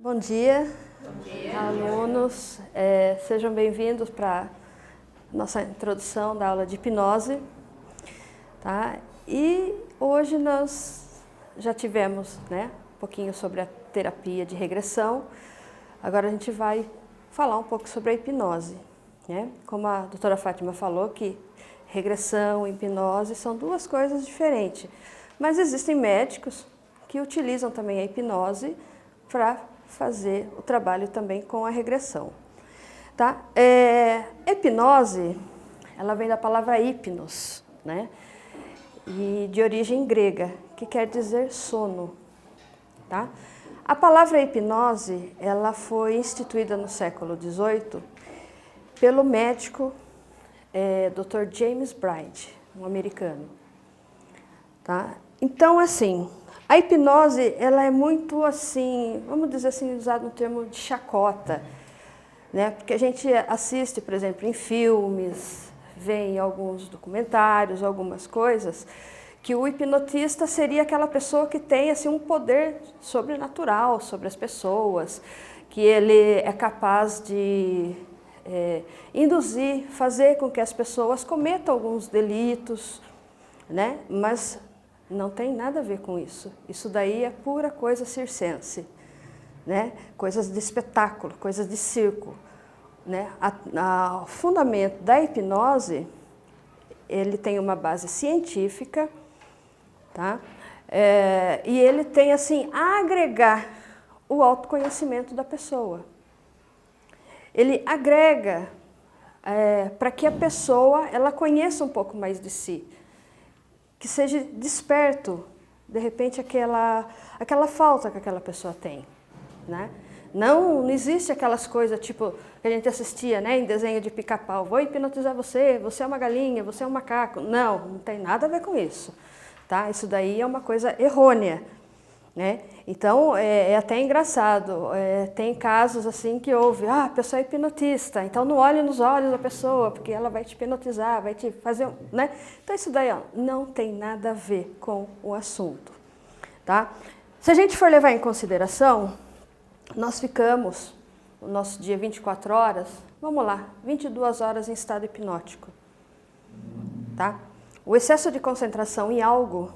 Bom dia, Bom dia. alunos. Sejam bem-vindos para a nossa introdução da aula de hipnose. Tá? E hoje nós já tivemos, né, um pouquinho sobre a terapia de regressão. Agora a gente vai falar um pouco sobre a hipnose. Né? Como a doutora Fátima falou, que regressão e hipnose são duas coisas diferentes. Mas existem médicos que utilizam também a hipnose para fazer o trabalho também com a regressão. Tá? Hipnose, ela vem da palavra hipnos, né? E de origem grega, que quer dizer sono. Tá? A palavra hipnose, ela foi instituída no século XVIII pelo médico Dr. James Bright, um americano. Tá? Então, assim, a hipnose, ela é muito assim, vamos dizer assim, usado no termo de chacota, né? Porque a gente assiste, por exemplo, em filmes, vê em alguns documentários, algumas coisas, que o hipnotista seria aquela pessoa que tem assim, um poder sobrenatural sobre as pessoas, que ele é capaz de induzir, fazer com que as pessoas cometam alguns delitos, né? Mas não tem nada a ver com isso. Isso daí é pura coisa circense, né? Coisas de espetáculo, coisas de circo, né? O fundamento da hipnose, ele tem uma base científica, tá? E ele tem assim agregar o autoconhecimento da pessoa. Ele agrega para que a pessoa ela conheça um pouco mais de si. Que seja desperto, de repente, aquela falta que aquela pessoa tem, né? Não existe aquelas coisas, tipo, que a gente assistia, né, em desenho de pica-pau. Vou hipnotizar você, você é uma galinha, você é um macaco. Não tem nada a ver com isso, tá? Isso daí é uma coisa errônea, né? Então, é até engraçado, tem casos assim que houve, a pessoa é hipnotista, então não olhe nos olhos da pessoa, porque ela vai te hipnotizar, vai te fazer, né? Então isso daí, ó, não tem nada a ver com o assunto, tá? Se a gente for levar em consideração, nós ficamos, no nosso dia 24 horas, vamos lá, 22 horas em estado hipnótico, tá? O excesso de concentração em algo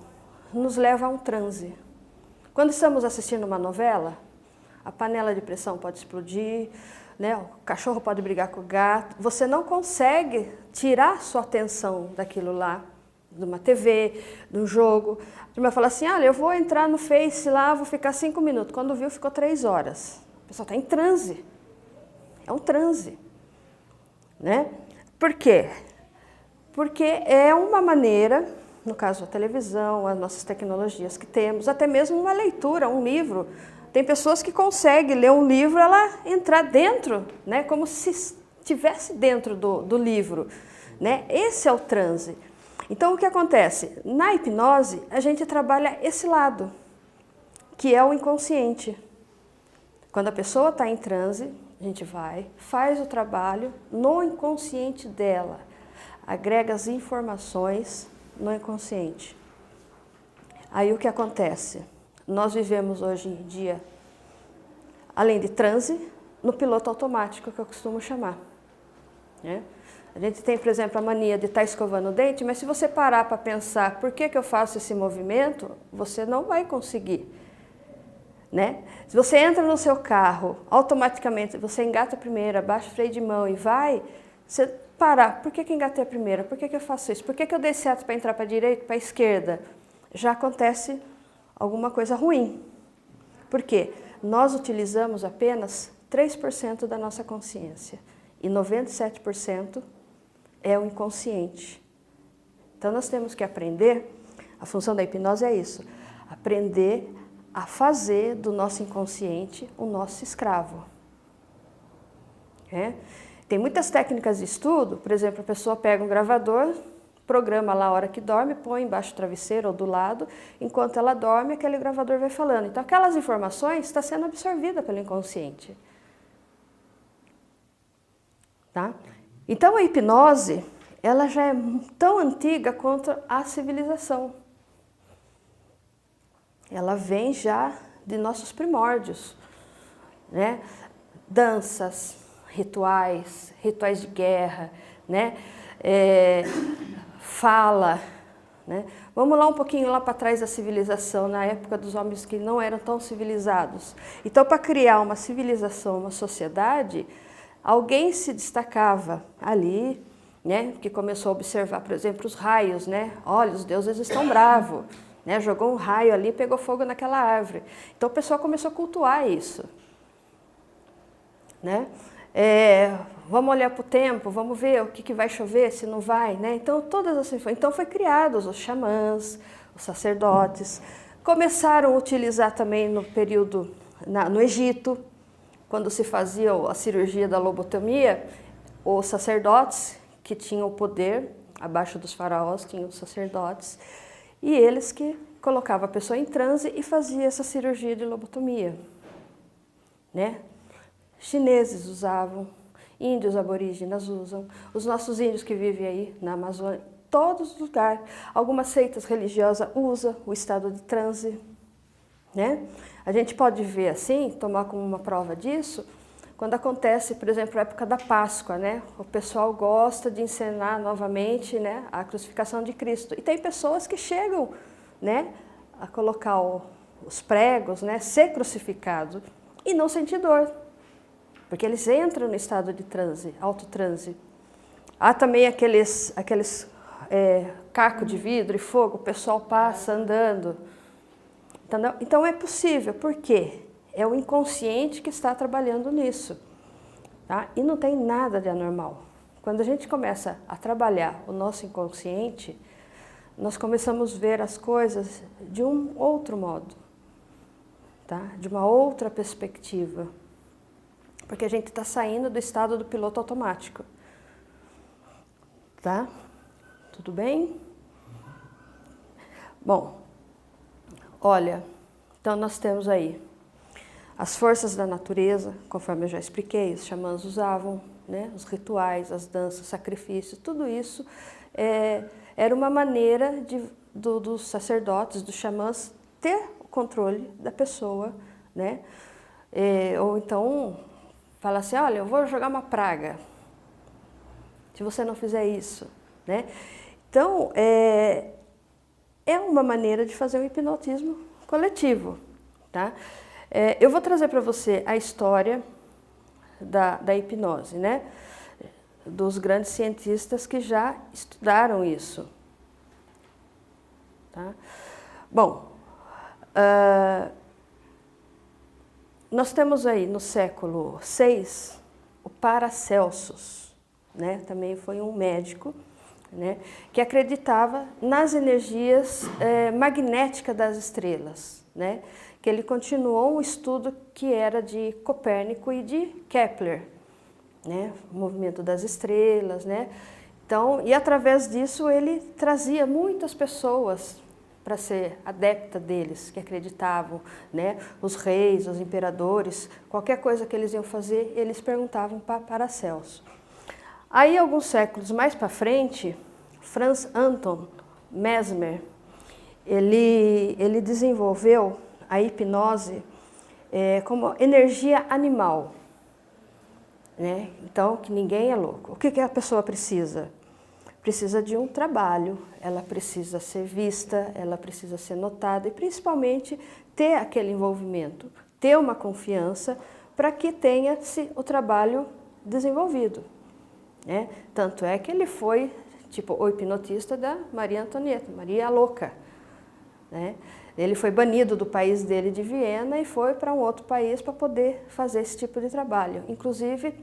nos leva a um transe. Quando estamos assistindo uma novela, a panela de pressão pode explodir, né? O cachorro pode brigar com o gato, você não consegue tirar sua atenção daquilo lá, de uma TV, de um jogo. A turma fala assim, olha, eu vou entrar no Face lá, vou ficar 5 minutos. Quando viu, ficou 3 horas. A pessoa está em transe. É um transe. Né? Por quê? Porque é uma maneira, no caso a televisão, as nossas tecnologias que temos, até mesmo uma leitura, um livro. Tem pessoas que conseguem ler um livro, ela entrar dentro, né, como se estivesse dentro do livro. Né? Esse é o transe. Então, o que acontece? Na hipnose, a gente trabalha esse lado, que é o inconsciente. Quando a pessoa está em transe, a gente vai, faz o trabalho no inconsciente dela, agrega as informações no inconsciente. Aí o que acontece? Nós vivemos hoje em dia, além de transe, no piloto automático, que eu costumo chamar. Né? A gente tem, por exemplo, a mania de estar escovando o dente, mas se você parar para pensar por que eu faço esse movimento, você não vai conseguir. Né? Se você entra no seu carro, automaticamente você engata a primeira, baixa o freio de mão e vai, você parar, por que engatei a primeira? Por que eu faço isso? Por que eu dei seta para entrar para a direita, para a esquerda? Já acontece alguma coisa ruim. Por quê? Nós utilizamos apenas 3% da nossa consciência e 97% é o inconsciente. Então nós temos que aprender, a função da hipnose é isso, aprender a fazer do nosso inconsciente o nosso escravo. Tem muitas técnicas de estudo, por exemplo, a pessoa pega um gravador, programa lá a hora que dorme, põe embaixo do travesseiro ou do lado, enquanto ela dorme, aquele gravador vai falando. Então, aquelas informações estão sendo absorvidas pelo inconsciente. Tá? Então, a hipnose, ela já é tão antiga quanto a civilização. Ela vem já de nossos primórdios. né? Danças, rituais de guerra, né? Fala, né? Vamos lá um pouquinho lá para trás da civilização, na época dos homens que não eram tão civilizados. Então, para criar uma civilização, uma sociedade, alguém se destacava ali, né? Que começou a observar, por exemplo, os raios, né? Olha, os deuses estão bravos, né? Jogou um raio ali e pegou fogo naquela árvore. Então, o pessoal começou a cultuar isso, né? Vamos olhar para o tempo, vamos ver o que vai chover, se não vai, né? Então, então foi criados os xamãs, os sacerdotes, começaram a utilizar também no período, no Egito, quando se fazia a cirurgia da lobotomia, os sacerdotes que tinham o poder, abaixo dos faraós tinham os sacerdotes, e eles que colocavam a pessoa em transe e faziam essa cirurgia de lobotomia, né? Chineses usavam, índios aborígenas usam, os nossos índios que vivem aí na Amazônia, todos os lugares. Algumas seitas religiosas usam o estado de transe, né? A gente pode ver assim, tomar como uma prova disso, quando acontece, por exemplo, a época da Páscoa, né? O pessoal gosta de encenar novamente, né, a crucificação de Cristo. E tem pessoas que chegam, né, a colocar os pregos, né, ser crucificado e não sentir dor. Porque eles entram no estado de transe, autotranse. Há também aqueles cacos de vidro e fogo, o pessoal passa andando. Entendeu? Então é possível, por quê? É o inconsciente que está trabalhando nisso. Tá? E não tem nada de anormal. Quando a gente começa a trabalhar o nosso inconsciente, nós começamos a ver as coisas de um outro modo, tá? De uma outra perspectiva. Porque a gente está saindo do estado do piloto automático. Tá? Tudo bem? Bom, olha, então nós temos aí as forças da natureza, conforme eu já expliquei, os xamãs usavam, né? Os rituais, as danças, sacrifícios, tudo isso era uma maneira dos sacerdotes, dos xamãs, ter o controle da pessoa, né? Ou então fala assim, olha, eu vou jogar uma praga, se você não fizer isso, né? Então, é uma maneira de fazer um hipnotismo coletivo, tá? Eu vou trazer para você a história da hipnose, né? Dos grandes cientistas que já estudaram isso, tá? Bom, nós temos aí no século VI o Paracelsus, né? Também foi um médico, né? Que acreditava nas energias magnéticas das estrelas, né? Que ele continuou um estudo que era de Copérnico e de Kepler, né? O movimento das estrelas, né? Então, e através disso ele trazia muitas pessoas para ser adepta deles, que acreditavam, né? Os reis, os imperadores, qualquer coisa que eles iam fazer, eles perguntavam para Paracelso. Aí, alguns séculos mais para frente, Franz Anton Mesmer, ele desenvolveu a hipnose como energia animal, né? Então, que ninguém é louco. O que a pessoa precisa? Precisa de um trabalho, ela precisa ser vista, ela precisa ser notada e principalmente ter aquele envolvimento, ter uma confiança para que tenha-se o trabalho desenvolvido, né? Tanto é que ele foi tipo o hipnotista da Maria Antonieta, Maria a Louca, né? Ele foi banido do país dele de Viena e foi para um outro país para poder fazer esse tipo de trabalho. Inclusive,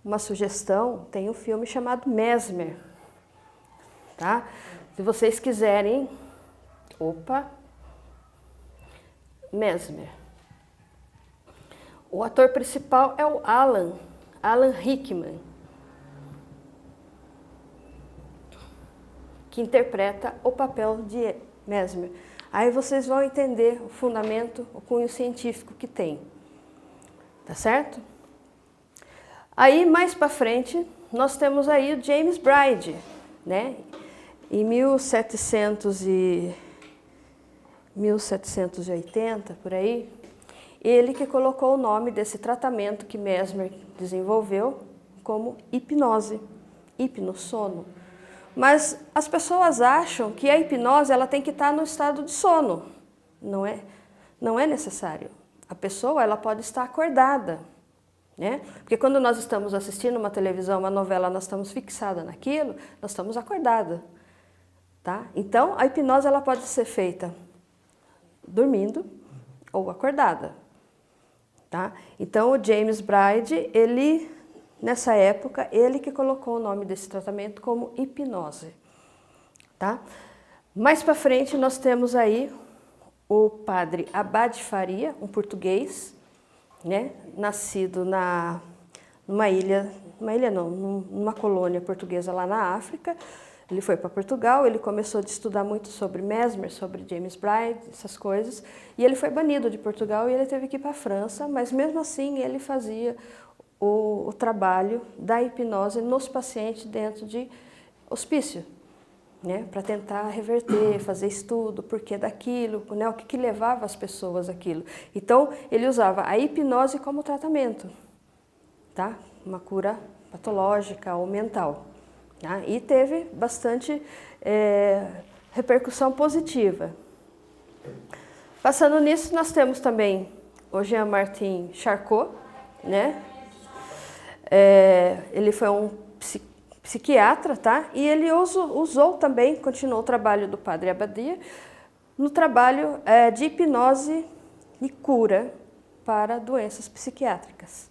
uma sugestão, tem um filme chamado Mesmer. Tá? Se vocês quiserem, Mesmer. O ator principal é o Alan Rickman, que interpreta o papel de Mesmer. Aí vocês vão entender o fundamento, o cunho científico que tem. Tá certo? Aí, mais para frente, nós temos aí o James Bride, né? Em 1780, por aí, ele que colocou o nome desse tratamento que Mesmer desenvolveu como hipnose, hipnossono. Mas as pessoas acham que a hipnose ela tem que estar no estado de sono. Não é necessário. A pessoa ela pode estar acordada, né? Porque quando nós estamos assistindo uma televisão, uma novela, nós estamos fixadas naquilo, nós estamos acordadas. Tá? Então, a hipnose ela pode ser feita dormindo ou acordada. Tá? Então, o James Bride, nessa época, ele que colocou o nome desse tratamento como hipnose. Tá? Mais para frente, nós temos aí o padre Abade Faria, um português, né? Nascido numa colônia portuguesa lá na África. Ele foi para Portugal, ele começou a estudar muito sobre Mesmer, sobre James Bride, essas coisas, e ele foi banido de Portugal e ele teve que ir para a França, mas mesmo assim ele fazia o trabalho da hipnose nos pacientes dentro de hospício, né, para tentar reverter, fazer estudo, porquê daquilo, né, o que levava as pessoas àquilo. Então, ele usava a hipnose como tratamento, tá? Uma cura patológica ou mental. Tá? E teve bastante repercussão positiva. Passando nisso, nós temos também o Jean-Martin Charcot, né? Ele foi um psiquiatra, tá? E ele usou também, continuou o trabalho do padre Abadia, no trabalho de hipnose e cura para doenças psiquiátricas.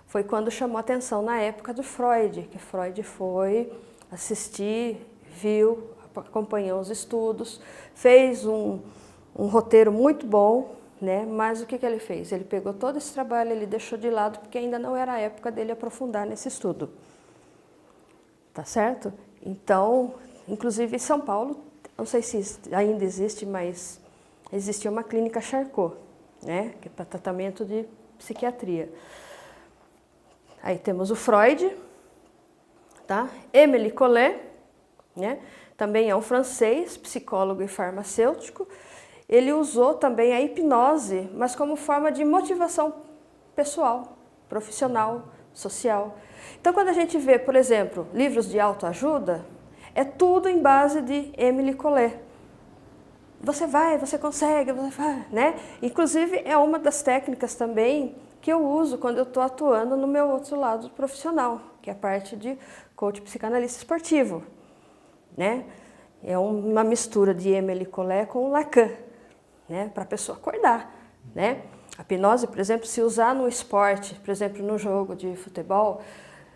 Foi quando chamou a atenção na época do Freud, que Freud foi assistir, viu, acompanhou os estudos, fez um roteiro muito bom, né? Mas o que ele fez? Ele pegou todo esse trabalho, ele deixou de lado, porque ainda não era a época dele aprofundar nesse estudo. Tá certo? Então, inclusive em São Paulo, não sei se ainda existe, mas existia uma clínica Charcot, né? Que é para tratamento de psiquiatria. Aí temos o Freud, tá? Émile Collet, né? Também é um francês, psicólogo e farmacêutico. Ele usou também a hipnose, mas como forma de motivação pessoal, profissional, social. Então, quando a gente vê, por exemplo, livros de autoajuda, é tudo em base de Émile Collet. Você vai, você consegue, você vai, né? Inclusive, é uma das técnicas também que eu uso quando eu estou atuando no meu outro lado profissional, que é a parte de coach psicanalista esportivo, né? É uma mistura de Émile Collet com Lacan, né? Para a pessoa acordar, né? A hipnose, por exemplo, se usar no esporte, por exemplo, no jogo de futebol,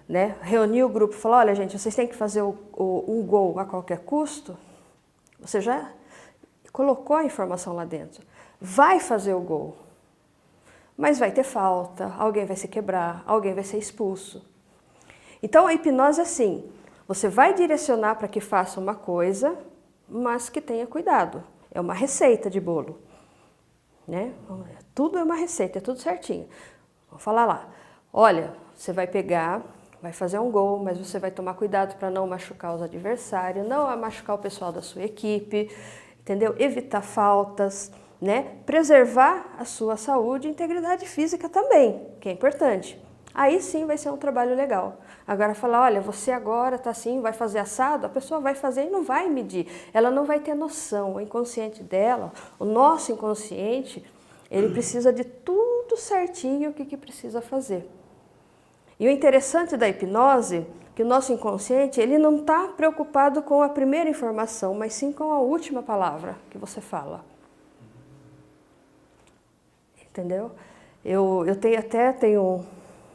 né? Reunir o grupo e falar, olha gente, vocês têm que fazer um gol a qualquer custo, você já colocou a informação lá dentro. Vai fazer o gol. Mas vai ter falta, alguém vai se quebrar, alguém vai ser expulso. Então, a hipnose é assim, você vai direcionar para que faça uma coisa, mas que tenha cuidado. É uma receita de bolo, né? Tudo é uma receita, é tudo certinho. Vou falar lá, olha, você vai pegar, vai fazer um gol, mas você vai tomar cuidado para não machucar os adversários, não machucar o pessoal da sua equipe, entendeu? Evitar faltas, né? Preservar a sua saúde e integridade física também, que é importante. Aí sim vai ser um trabalho legal. Agora falar, olha, você agora está assim, vai fazer assado, a pessoa vai fazer e não vai medir. Ela não vai ter noção, o inconsciente dela, o nosso inconsciente, ele precisa de tudo certinho o que precisa fazer. E o interessante da hipnose, que o nosso inconsciente, ele não está preocupado com a primeira informação, mas sim com a última palavra que você fala. Entendeu? Eu tenho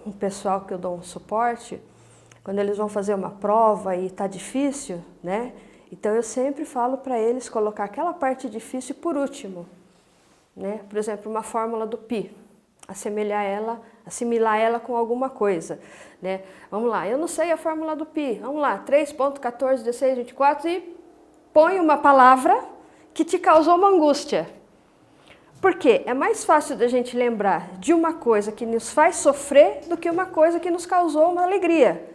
um pessoal que eu dou um suporte, quando eles vão fazer uma prova e está difícil, né? Então eu sempre falo para eles colocar aquela parte difícil por último, né? Por exemplo, uma fórmula do pi, assimilar ela com alguma coisa, né? Vamos lá, eu não sei a fórmula do pi, vamos lá, 3.141624 e põe uma palavra que te causou uma angústia. Por quê? É mais fácil da gente lembrar de uma coisa que nos faz sofrer do que uma coisa que nos causou uma alegria.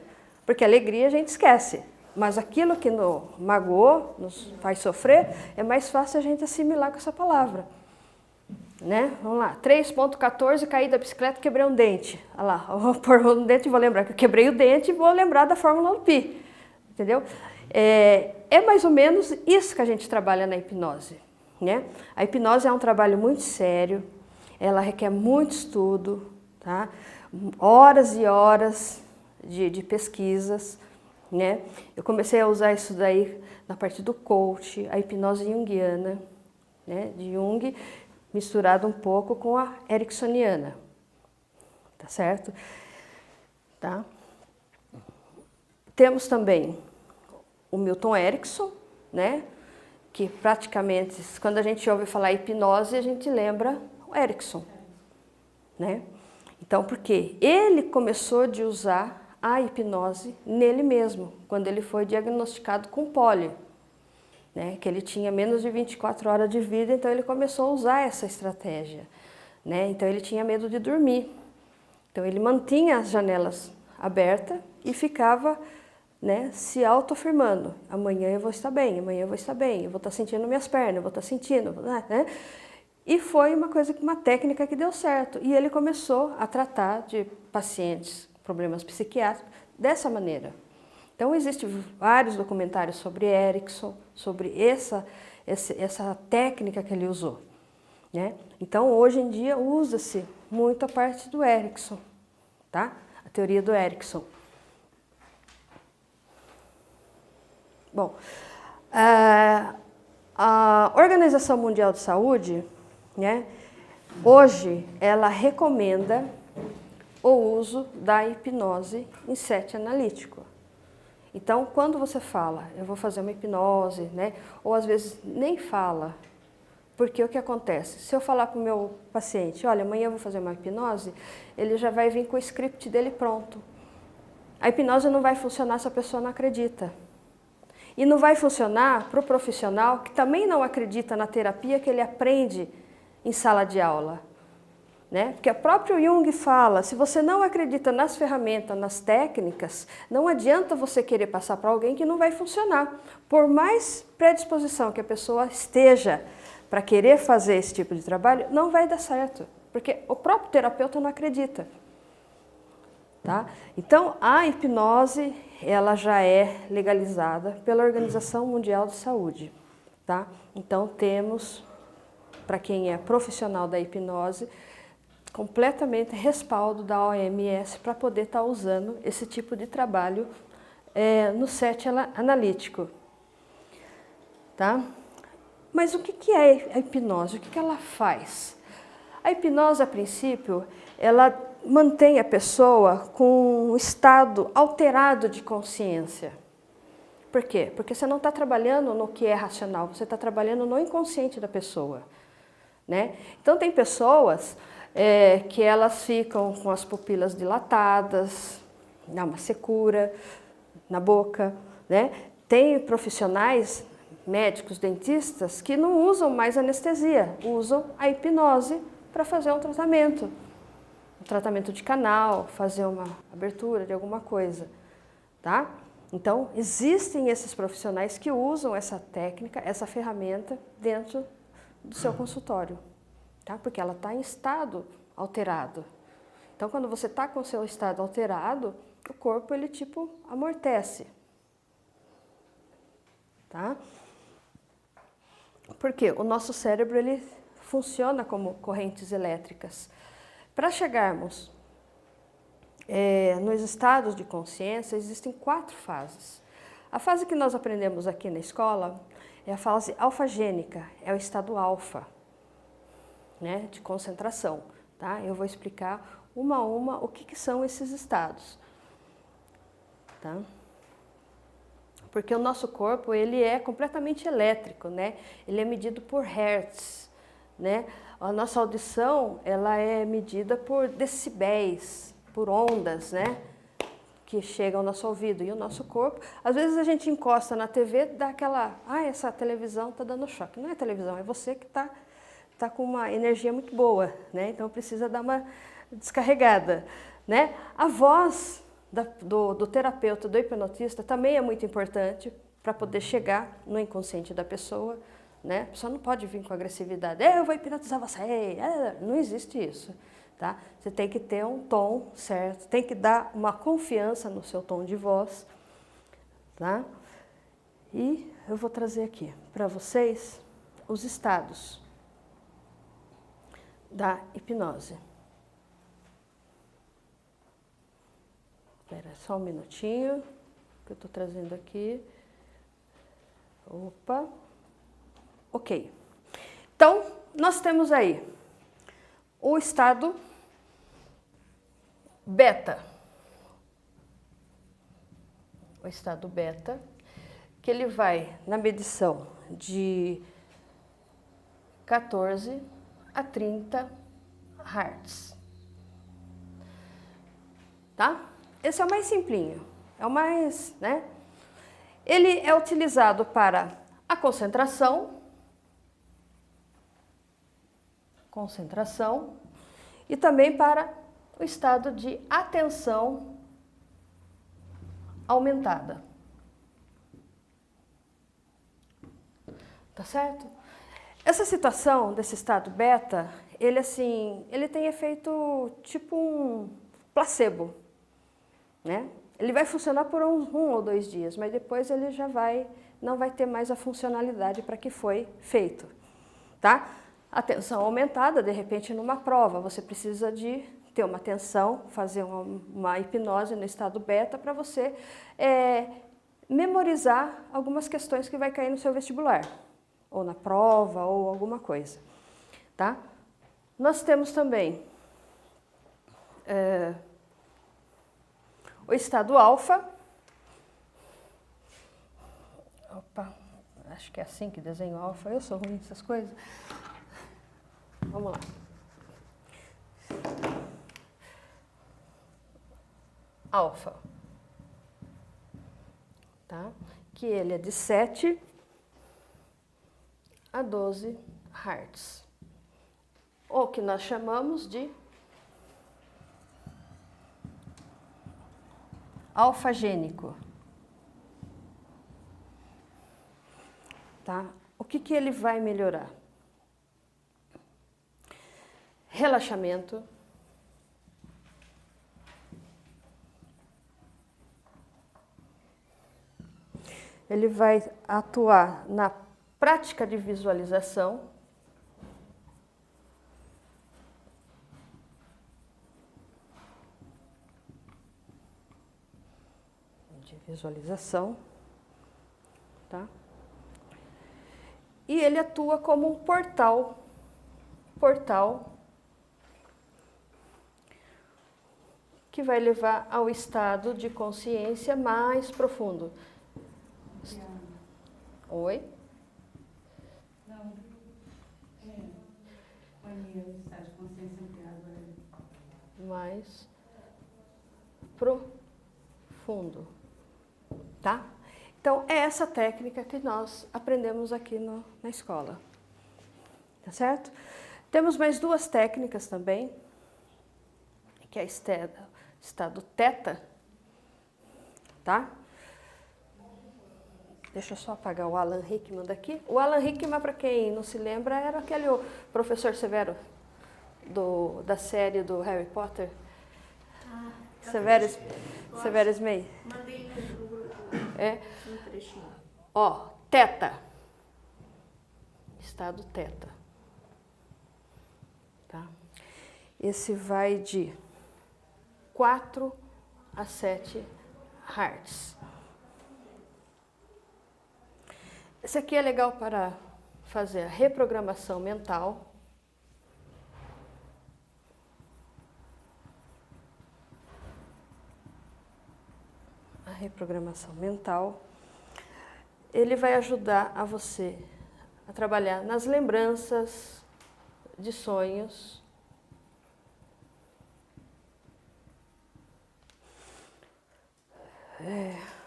Porque a alegria a gente esquece, mas aquilo que nos magoou, nos faz sofrer, é mais fácil a gente assimilar com essa palavra. né? Vamos lá, 3.14, caí da bicicleta, quebrei um dente. Olha lá, eu vou pôr um dente e vou lembrar que eu quebrei o dente e vou lembrar da fórmula do pi, entendeu? É mais ou menos isso que a gente trabalha na hipnose, né? A hipnose é um trabalho muito sério, ela requer muito estudo, tá? Horas e horas de pesquisas, né? Eu comecei a usar isso daí na parte do coach, a hipnose junguiana, né? De Jung, misturado um pouco com a ericksoniana, tá certo? Tá? Temos também o Milton Erickson, né? Que praticamente, quando a gente ouve falar hipnose, a gente lembra o Erickson, né? Então, por quê? Ele começou de usar a hipnose nele mesmo, quando ele foi diagnosticado com pólio, né? Que ele tinha menos de 24 horas de vida, então ele começou a usar essa estratégia, né? Então ele tinha medo de dormir, então ele mantinha as janelas abertas e ficava, né, se autoafirmando: amanhã eu vou estar bem, amanhã eu vou estar bem, eu vou estar sentindo minhas pernas, eu vou estar sentindo, né? E foi uma técnica que deu certo. E ele começou a tratar de pacientes com problemas psiquiátricos dessa maneira. Então, existem vários documentários sobre Erickson, sobre essa técnica que ele usou, né? Então, hoje em dia, usa-se muito a parte do Erickson, tá? A teoria do Erickson. Bom, a Organização Mundial de Saúde, né, hoje, ela recomenda o uso da hipnose em set analítico. Então, quando você fala, eu vou fazer uma hipnose, né, ou às vezes nem fala, porque o que acontece? Se eu falar para o meu paciente: olha, amanhã eu vou fazer uma hipnose, ele já vai vir com o script dele pronto. A hipnose não vai funcionar se a pessoa não acredita. E não vai funcionar para o profissional que também não acredita na terapia que ele aprende em sala de aula, né? Porque o próprio Jung fala: se você não acredita nas ferramentas, nas técnicas, não adianta você querer passar para alguém que não vai funcionar. Por mais predisposição que a pessoa esteja para querer fazer esse tipo de trabalho, não vai dar certo, porque o próprio terapeuta não acredita. Tá? Então, a hipnose, ela já é legalizada pela Organização Mundial de Saúde. Tá? Então, temos, para quem é profissional da hipnose, completamente respaldo da OMS para poder estar usando esse tipo de trabalho no set analítico. Tá? Mas o que é a hipnose? O que ela faz? A hipnose, a princípio, ela mantém a pessoa com um estado alterado de consciência. Por quê? Porque você não está trabalhando no que é racional, você está trabalhando no inconsciente da pessoa, né? Então, tem pessoas que elas ficam com as pupilas dilatadas, dá uma secura na boca, né? Tem profissionais, médicos, dentistas, que não usam mais anestesia, usam a hipnose para fazer um tratamento de canal, fazer uma abertura de alguma coisa, tá? Então, existem esses profissionais que usam essa técnica, essa ferramenta dentro do seu consultório, tá? Porque ela está em estado alterado. Então, quando você está com o seu estado alterado, o corpo, ele tipo amortece, tá? Porque o nosso cérebro, ele funciona como correntes elétricas. Para chegarmos nos estados de consciência, existem 4 fases. A fase que nós aprendemos aqui na escola é a fase alfagênica, é o estado alfa, né, de concentração. Tá? Eu vou explicar uma a uma o que são esses estados. Tá? Porque o nosso corpo, ele é completamente elétrico, né? Ele é medido por hertz, né? A nossa audição, ela é medida por decibéis, por ondas, né? Que chegam ao nosso ouvido. E o nosso corpo, às vezes a gente encosta na TV, dá aquela, essa televisão está dando choque. Não é televisão, é você que tá com uma energia muito boa, né? Então precisa dar uma descarregada, né? A voz do terapeuta, do hipnotista, também é muito importante para poder chegar no inconsciente da pessoa, né? A pessoa não pode vir com agressividade. Eu vou hipnotizar você. Não existe isso, tá? Você tem que ter um tom certo, tem que dar uma confiança no seu tom de voz, tá? E eu vou trazer aqui para vocês os estados da hipnose. Espera só um minutinho, que eu estou trazendo aqui. Opa. Ok. Então, nós temos aí o estado beta. O estado beta, que ele vai na medição de 14 a 30 Hz. Tá? Esse é o mais simplinho, é o mais, né? Ele é utilizado para a concentração, e também para o estado de atenção aumentada. Tá certo? Essa situação desse estado beta, ele tem efeito tipo um placebo, né? Ele vai funcionar por um ou 2 dias, mas depois ele já não vai ter mais a funcionalidade para que foi feito, tá? Atenção aumentada, de repente numa prova, você precisa de ter uma atenção, fazer uma hipnose no estado beta para você memorizar algumas questões que vai cair no seu vestibular, ou na prova, ou alguma coisa, tá? Nós temos também o estado alfa. Opa, acho que é assim que desenho alfa. Eu sou ruim nessas coisas. Vamos lá. Alfa. Tá? Que ele é de 7 a 12 Hz. Ou que nós chamamos de alfagênico. Tá? O que ele vai melhorar? Relaxamento. Ele vai atuar na prática de visualização. Tá? E ele atua como um portal que vai levar ao estado de consciência mais profundo. Oi? Não, estado de consciência ampliado. Mais profundo, tá? Então, é essa técnica que nós aprendemos aqui na escola, tá certo? Temos mais 2 técnicas também, que é estado teta, tá? Deixa eu só apagar o Alan Rickman daqui. O Alan Rickman, para quem não se lembra, era aquele professor Severo da série do Harry Potter. Severo Snape. Mandei no grupo. Um trechinho. Ó, teta. Estado teta. Tá? Esse vai de 4 a 7 Hz. Esse aqui é legal para fazer a reprogramação mental. A reprogramação mental. Ele vai ajudar a você a trabalhar nas lembranças de sonhos.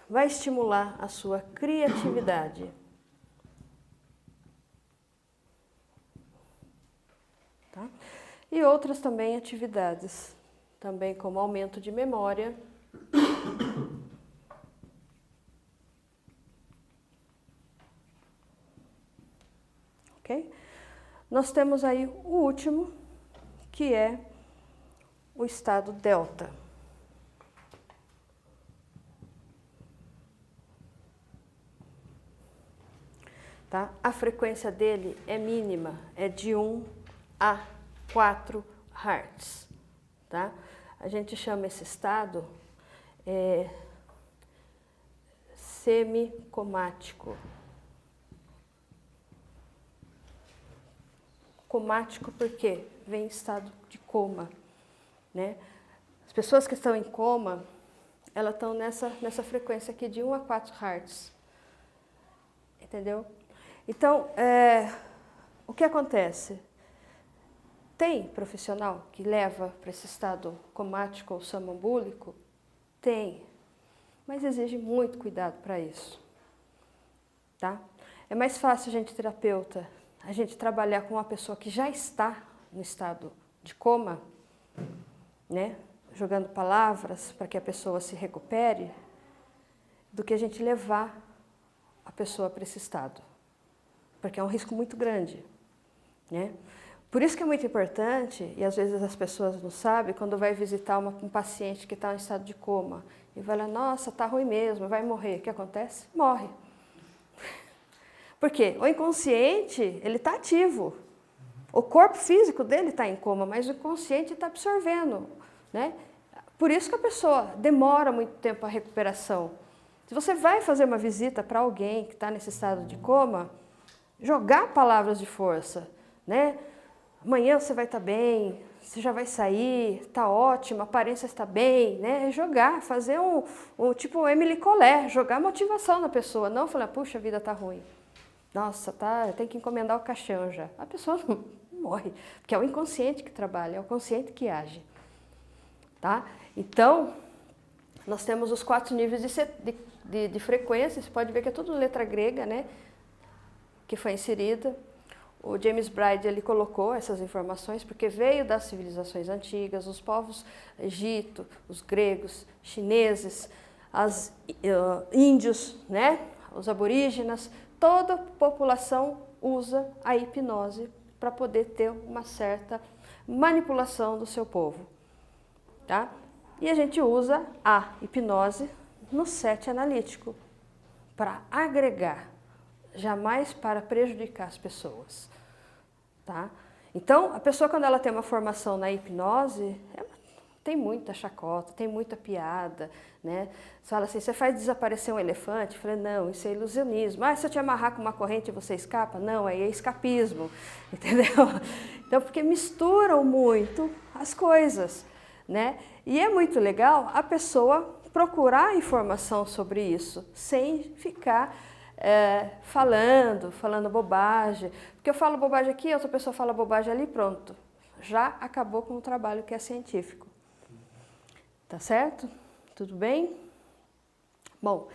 Vai estimular a sua criatividade. Tá? E outras também atividades, também como aumento de memória. nós temos aí o último, que é o estado delta. Tá? A frequência dele é mínima, é de 1 a 4 Hz. Tá? A gente chama esse estado semicomático. Comático porque vem em estado de coma. Né? As pessoas que estão em coma, elas estão nessa frequência aqui de 1 a 4 Hz. Entendeu? Então, o que acontece? Tem profissional que leva para esse estado comático ou sonambúlico? Tem, mas exige muito cuidado para isso. Tá? É mais fácil a gente, terapeuta, a gente trabalhar com uma pessoa que já está no estado de coma, né? Jogando palavras para que a pessoa se recupere, do que a gente levar a pessoa para esse estado. Porque é um risco muito grande, né? Por isso que é muito importante, e às vezes as pessoas não sabem, quando vai visitar um paciente que está em estado de coma, e vai lá, nossa, está ruim mesmo, vai morrer. O que acontece? Morre. Por quê? O inconsciente, ele está ativo. O corpo físico dele está em coma, mas o inconsciente está absorvendo, né? Por isso que a pessoa demora muito tempo a recuperação. Se você vai fazer uma visita para alguém que está nesse estado de coma, jogar palavras de força, né? Amanhã você vai estar bem, você já vai sair, está ótimo, a aparência está bem, né? Jogar, fazer tipo Emily Collet, jogar motivação na pessoa, não falar, puxa, a vida está ruim. Nossa, tem que encomendar o caixão já. A pessoa não morre, porque é o inconsciente que trabalha, é o consciente que age. Tá? Então, nós temos os 4 níveis de frequência, você pode ver que é tudo letra grega, né? Que foi inserida. O James Bride ele colocou essas informações porque veio das civilizações antigas, os povos egito, os gregos, chineses, índios, né? Os aborígenas, toda a população usa a hipnose para poder ter uma certa manipulação do seu povo. Tá? E a gente usa a hipnose no set analítico para agregar, jamais para prejudicar as pessoas. Tá? Então, a pessoa quando ela tem uma formação na hipnose, tem muita chacota, tem muita piada, né? Você fala assim, você faz desaparecer um elefante? Eu falei, não, isso é ilusionismo. Ah, se eu te amarrar com uma corrente você escapa? Não, aí é escapismo, entendeu? Então, porque misturam muito as coisas, né? E é muito legal a pessoa procurar informação sobre isso, sem ficar falando bobagem. Porque eu falo bobagem aqui, outra pessoa fala bobagem ali, pronto. Já acabou com o trabalho que é científico. Tá certo? Tudo bem? Bom,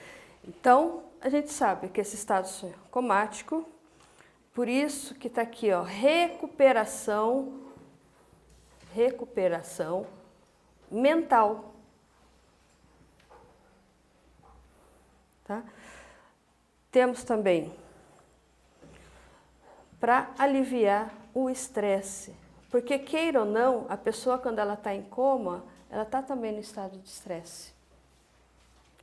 então a gente sabe que esse estado comático, por isso que está aqui, ó, recuperação mental. Tá? Temos também para aliviar o estresse, porque queira ou não, a pessoa quando ela está em coma, ela está também no estado de estresse.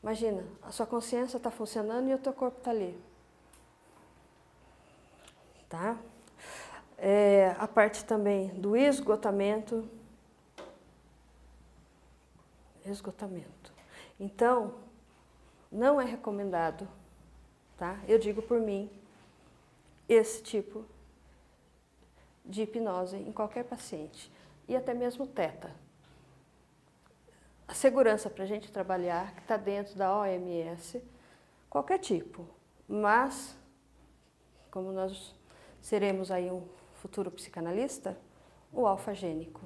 Imagina, a sua consciência está funcionando e o teu corpo está ali. Tá? A parte também do esgotamento. Então, não é recomendado, tá? Eu digo por mim, esse tipo de hipnose em qualquer paciente. E até mesmo teta. A segurança para a gente trabalhar, que está dentro da OMS, qualquer tipo. Mas, como nós seremos aí um futuro psicanalista, o alfagênico,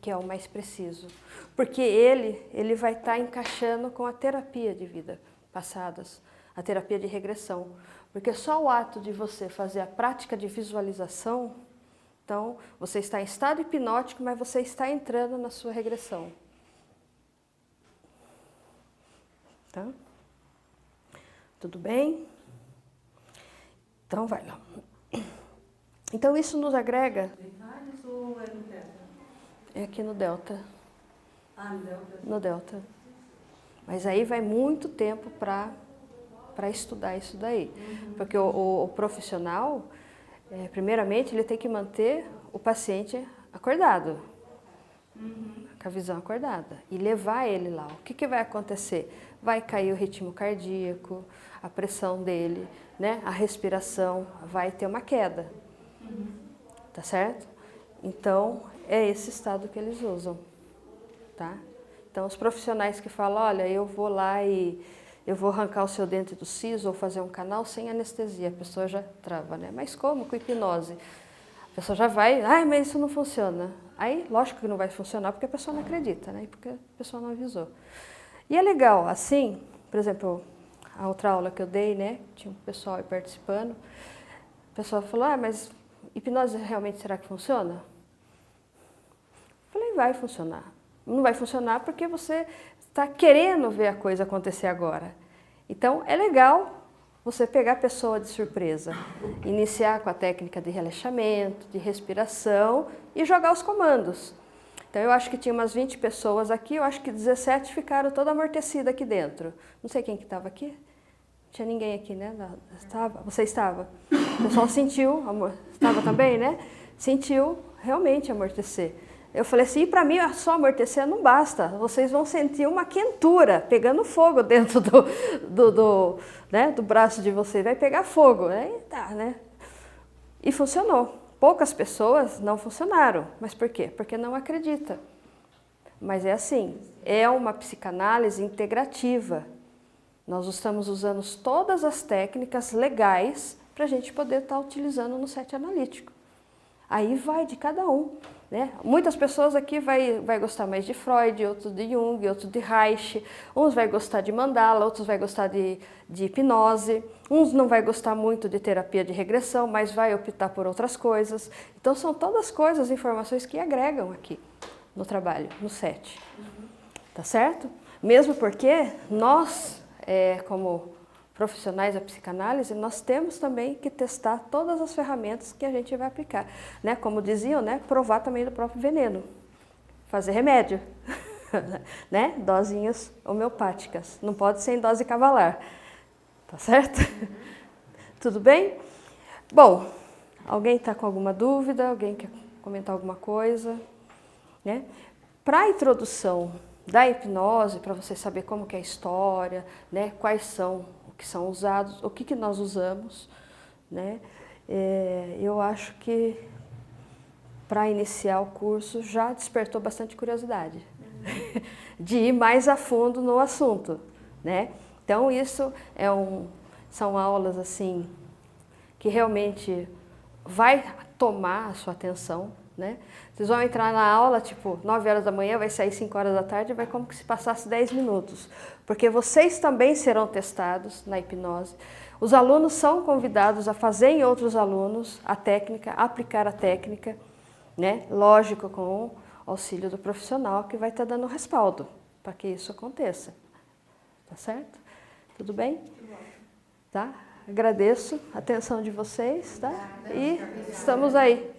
que é o mais preciso. Porque ele vai estar encaixando com a terapia de vida passadas, a terapia de regressão. Porque só o ato de você fazer a prática de visualização, então você está em estado hipnótico, mas você está entrando na sua regressão. Tá? Tudo bem? Então vai lá. Então isso nos agrega. Detalhes ou é no Delta? É aqui no Delta. No Delta. No Delta. Mas aí vai muito tempo para estudar isso daí. Porque o profissional, primeiramente, ele tem que manter o paciente acordado, com a visão acordada, e levar ele lá. O que vai acontecer? Vai cair o ritmo cardíaco, a pressão dele, né? A respiração, vai ter uma queda. Tá certo? Então, é esse estado que eles usam. Tá? Então, os profissionais que falam, olha, eu vou lá e eu vou arrancar o seu dente do siso ou fazer um canal sem anestesia, a pessoa já trava, né? Mas como? Com hipnose. A pessoa já vai, mas isso não funciona. Aí, lógico que não vai funcionar porque a pessoa não acredita, né? Porque a pessoa não avisou. E é legal, assim, por exemplo, a outra aula que eu dei, né? Tinha um pessoal aí participando, a pessoa falou, mas hipnose realmente será que funciona? Eu falei, vai funcionar. Não vai funcionar porque você está querendo ver a coisa acontecer agora. Então, é legal você pegar a pessoa de surpresa, iniciar com a técnica de relaxamento, de respiração e jogar os comandos. Então, eu acho que tinha umas 20 pessoas aqui, eu acho que 17 ficaram toda amortecida aqui dentro. Não sei quem que estava aqui. Não tinha ninguém aqui, né? Estava? Você estava? O pessoal sentiu, estava também, né? Sentiu realmente amortecer. Eu falei assim, e para mim só amortecer não basta, vocês vão sentir uma quentura pegando fogo dentro do braço de vocês, vai pegar fogo, aí tá, né? E funcionou. Poucas pessoas não funcionaram, mas por quê? Porque não acredita. Mas é assim, é uma psicanálise integrativa. Nós estamos usando todas as técnicas legais para a gente poder estar utilizando no set analítico. Aí vai de cada um. Né? Muitas pessoas aqui vai gostar mais de Freud, outros de Jung, outros de Reich, uns vai gostar de mandala, outros vai gostar de hipnose, uns não vai gostar muito de terapia de regressão, mas vai optar por outras coisas. Então são todas coisas, informações que agregam aqui no trabalho, no set. Tá certo? Mesmo porque nós, como profissionais da psicanálise, nós temos também que testar todas as ferramentas que a gente vai aplicar. Né? Como diziam, né? Provar também do próprio veneno. Fazer remédio. Né? Dosinhas homeopáticas. Não pode ser em dose cavalar. Tá certo? Tudo bem? Bom, alguém está com alguma dúvida? Alguém quer comentar alguma coisa? Né? Para a introdução da hipnose, para você saber como que é a história, né? Quais são que são usados, o que nós usamos, né? Eu acho que para iniciar o curso já despertou bastante curiosidade de ir mais a fundo no assunto, né? Então isso são aulas assim que realmente vai tomar a sua atenção, né? Vocês vão entrar na aula, tipo, 9 horas da manhã, vai sair 5 horas da tarde, vai como se passasse 10 minutos. Porque vocês também serão testados na hipnose. Os alunos são convidados a fazer em outros alunos a técnica, aplicar a técnica, né? Lógico, com o auxílio do profissional que vai estar dando respaldo para que isso aconteça. Tá certo? Tudo bem? Tá? Agradeço a atenção de vocês, tá? E estamos aí.